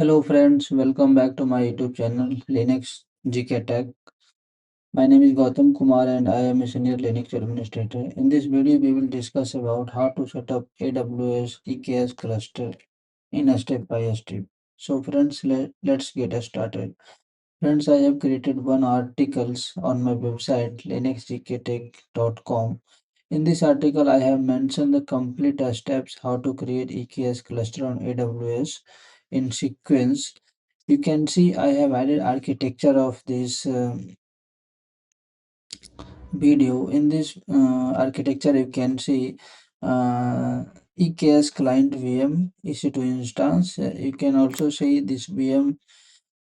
Hello friends, welcome back to my YouTube channel LinuxGkTech. My name is Gautam Kumar and I am a senior Linux administrator. In this video, we will discuss about how to set up AWS EKS cluster in a step by step. So friends, let's get started. Friends, I have created one articles on my website linuxgkTech.com. In this article, I have mentioned the complete steps how to create EKS cluster on AWS in sequence. You can see I have added architecture of this video. In this architecture you can see EKS client VM EC2 instance. You can also see this VM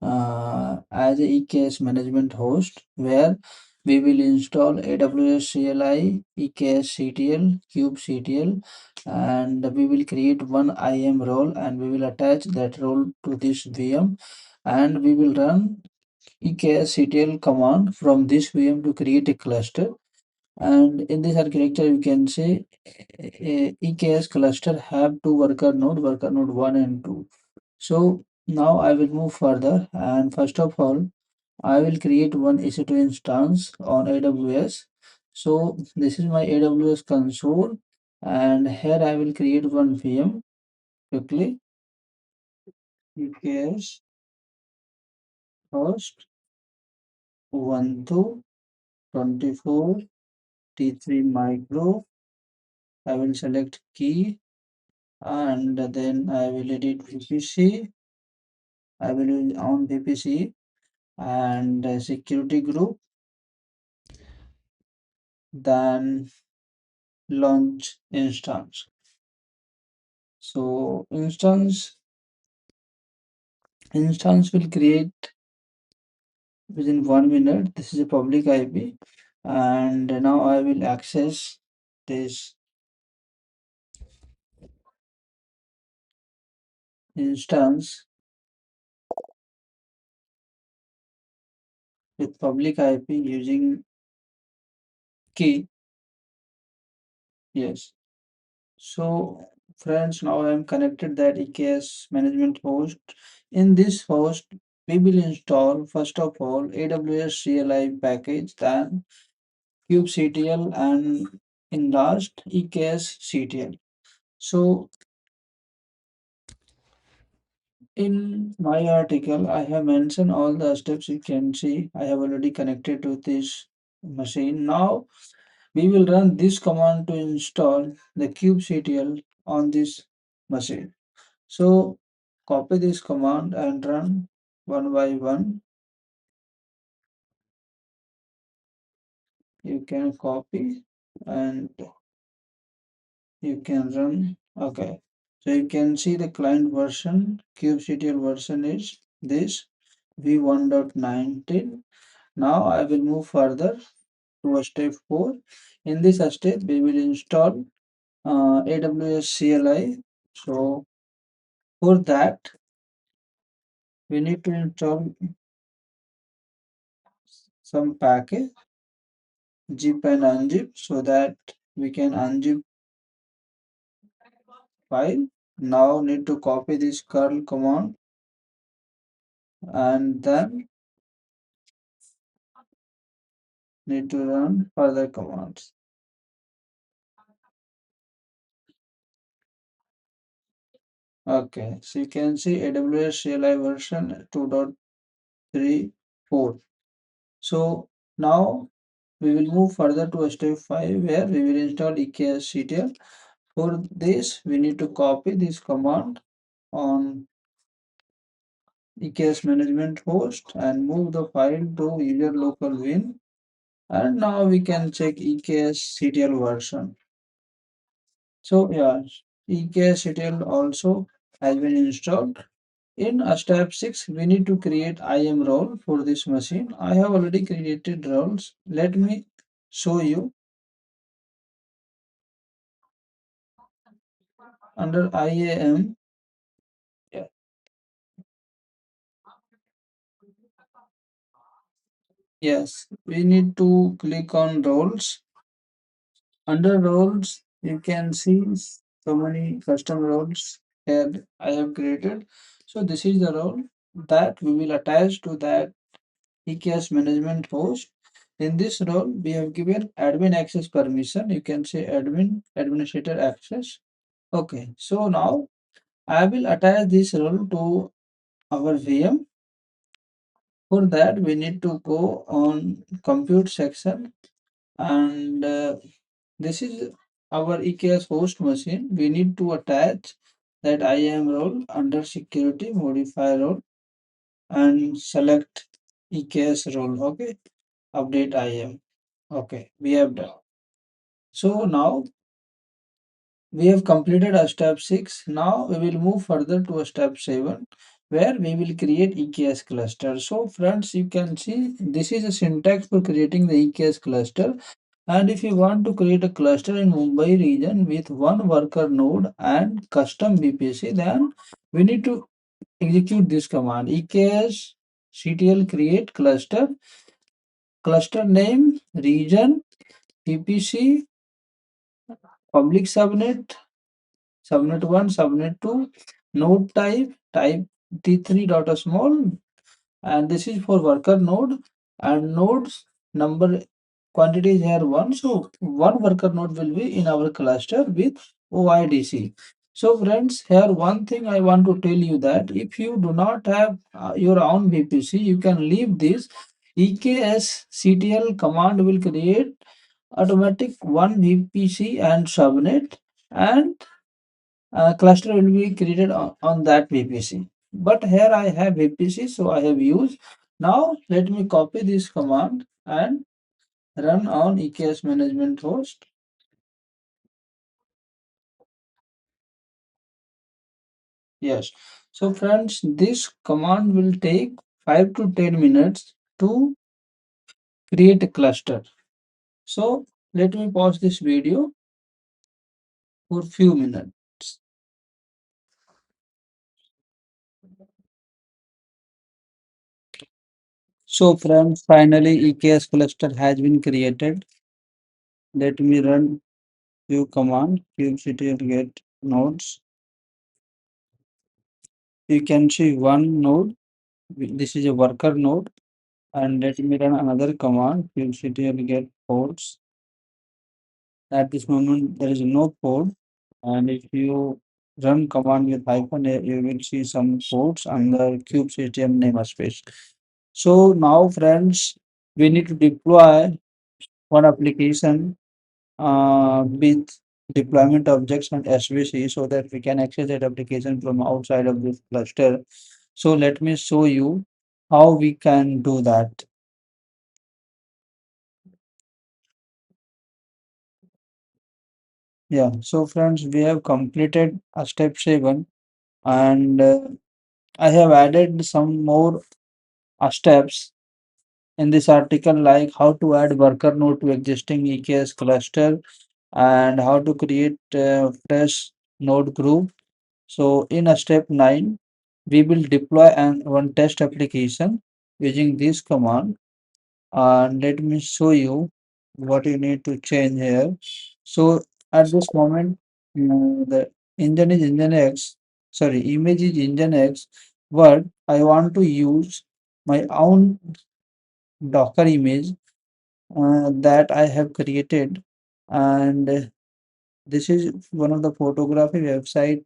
as a EKS management host where we will install AWS CLI, EKSCTL, kubectl, and we will create one IAM role and we will attach that role to this VM, and we will run EKSCTL command from this VM to create a cluster. And in this architecture, you can say EKS cluster have two worker node 1 and 2. So now I will move further, and first of all, I will create one EC2 instance on AWS. So this is my AWS console, and here I will create one VM quickly. EKS host 1224 T3 micro. I will select key and then I will edit VPC. I will use on VPC and security group, then launch instance. So instance will create within 1 minute. This is a public IP, and now I will access this instance with public IP using key. Yes. So, friends, now I am connected that EKS management host. In this host, we will install first of all AWS CLI package, then kubectl, and in last EKS CTL. So, in my article, I have mentioned all the steps. You can see I have already connected to this machine. Now we will run this command to install the kubectl on this machine. So copy this command and run one by one. You can copy and you can run. Okay. So you can see the client version, kubectl version is this v1.19. Now I will move further to a step 4. In this step, we will install AWS CLI. So for that, we need to install some package zip and unzip so that we can unzip file. Now need to copy this curl command and then need to run further commands. Okay, so you can see AWS CLI version 2.34. So now we will move further to a step 5 where we will install EKSCTL. For this, we need to copy this command on EKS management host and move the file to user local win. And now we can check EKSCTL version. So yeah, EKSCTL also has been installed. In step 6, we need to create IAM role for this machine. I have already created roles. Let me show you. Under IAM, yeah, yes, we need to click on roles. Under roles, you can see so many custom roles here I have created. So this is the role that we will attach to that EKS management host. In this role, we have given admin access permission. You can say admin administrator access. Okay, so now I will attach this role to our VM. For that, we need to go on compute section, and this is our EKS host machine. We need to attach that IAM role under security, modify role, and select EKS role. Okay, update IAM. Okay, we have done. So now we have completed a step 6. Now we will move further to a step 7 where we will create EKS cluster. So friends, you can see this is a syntax for creating the EKS cluster. And if you want to create a cluster in Mumbai region with one worker node and custom VPC, then we need to execute this command EKSCTL create cluster, cluster name, region, VPC, public subnet, subnet 1, subnet 2, node type T3 dot small, and this is for worker node, and nodes number quantity is here 1, so one worker node will be in our cluster with OIDC. So friends, here one thing I want to tell you that if you do not have your own VPC, you can leave this. EKSCTL command will create automatic one VPC and subnet, and cluster will be created on that VPC. But here I have VPC, so I have used. Now let me copy this command and run on EKS management host. Yes. So friends, this command will take 5 to 10 minutes to create a cluster. So let me pause this video for few minutes. So friends, finally EKS cluster has been created. Let me run few command kubectl get nodes. You can see one node. This is a worker node, and let me run another command kubectl get ports. At this moment, there is no port, and if you run command with hyphen a, you will see some ports under kubectl namespace. So now, friends, we need to deploy one application with deployment objects and SVC so that we can access that application from outside of this cluster. So let me show you how we can do that. Yeah, so friends, we have completed a step 7, and I have added some more steps in this article, like how to add worker node to existing EKS cluster and how to create fresh node group. So in a step 9, we will deploy and one test application using this command. And let me show you what you need to change here. So at this moment, the engine is Nginx, sorry, image is Nginx, but I want to use my own Docker image that I have created, and this is one of the photography website.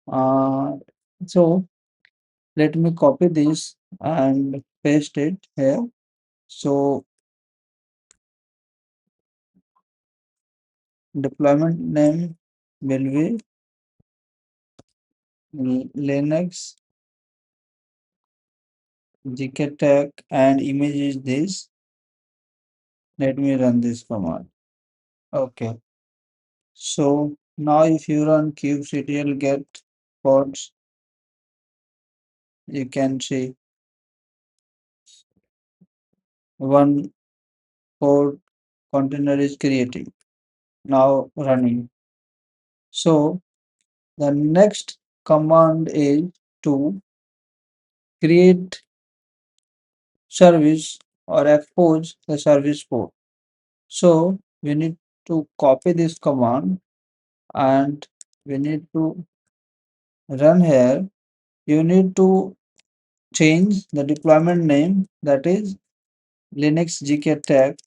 Uh, so let me copy this and paste it here. So deployment name will be Linux GKTech and image is this. Let me run this command. Okay. So now if you run kubectl get pods, you can see one pod container is creating, now running. So the next command is to create service or expose the service port. So we need to copy this command and we need to run here you need to change the deployment name, that is LinuxGkTech,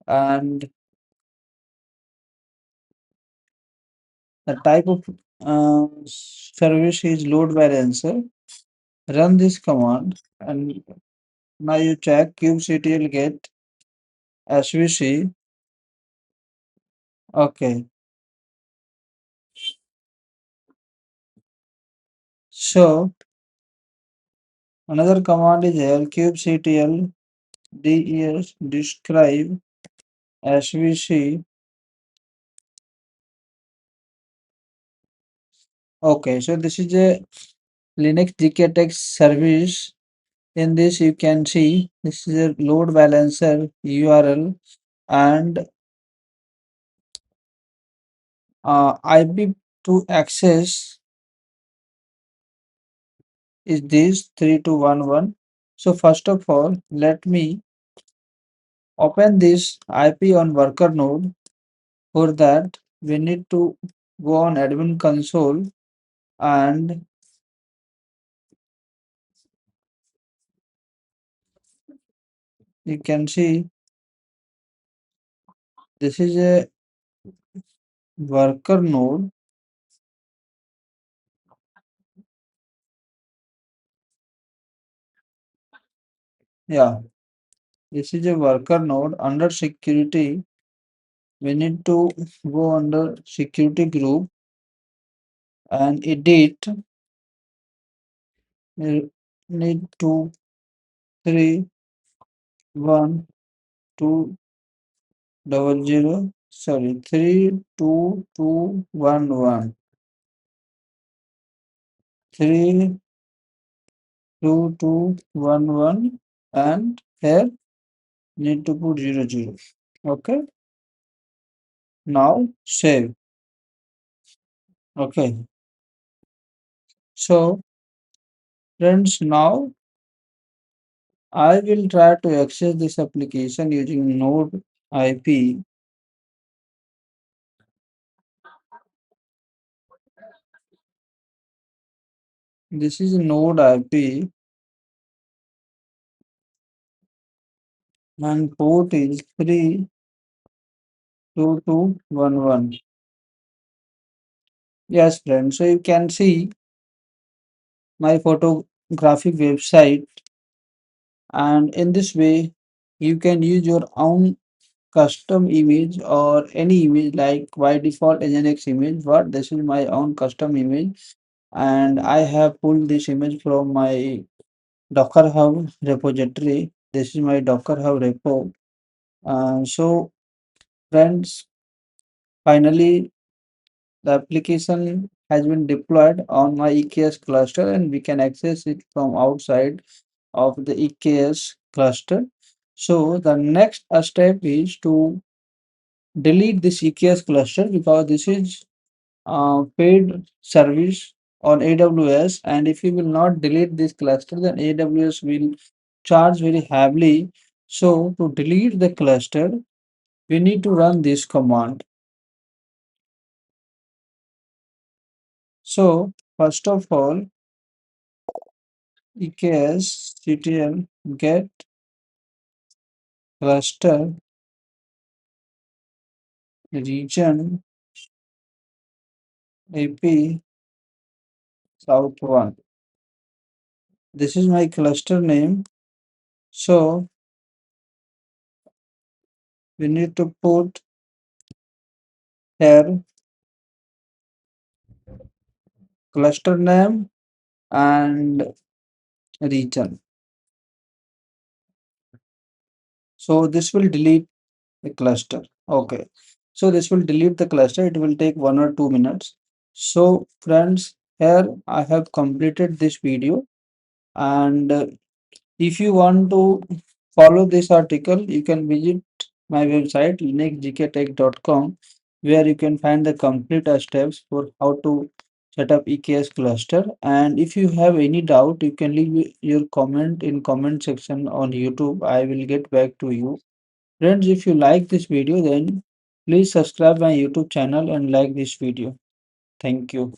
and the type of service is load balancer. Run this command and now you check kubectl get svc. Okay, so another command is here kubectl des describe svc. Okay, so this is a Linux GKTech service. In this, you can see this is a load balancer URL and IP to access is this 3211. So first of all, let me open this IP on worker node. For that, we need to go on admin console and you can see this is a worker node. Yeah, this is a worker node under security. We need to go under security group and edit. We need to 31200, sorry, 32211, 32211, and here need to put 00. Okay, now save. Okay, so friends, now I will try to access this application using Node IP. This is Node IP and port is 32211. Yes, friends. So you can see my photographic website, and in this way, you can use your own custom image or any image like by default Nginx image. But this is my own custom image, and I have pulled this image from my Docker Hub repository. This is my Docker Hub repo. So, friends, finally, the application has been deployed on my EKS cluster, and we can access it from outside of the EKS cluster. So, the next step is to delete this EKS cluster because this is paid service on AWS, and if you will not delete this cluster, then AWS will charge very heavily. So, to delete the cluster, we need to run this command. So, first of all, EKSCTL get cluster region AP South 1. This is my cluster name. So, we need to put here cluster name and region. So, this will delete the cluster. Okay. So, this will delete the cluster. It will take 1 or 2 minutes. So, friends, here I have completed this video, and if you want to follow this article, you can visit my website linuxgkTech.com, where you can find the complete steps for how to set up EKS cluster. And if you have any doubt, you can leave your comment in comment section on YouTube. I will get back to you. Friends, if you like this video, then please subscribe my YouTube channel and like this video. Thank you.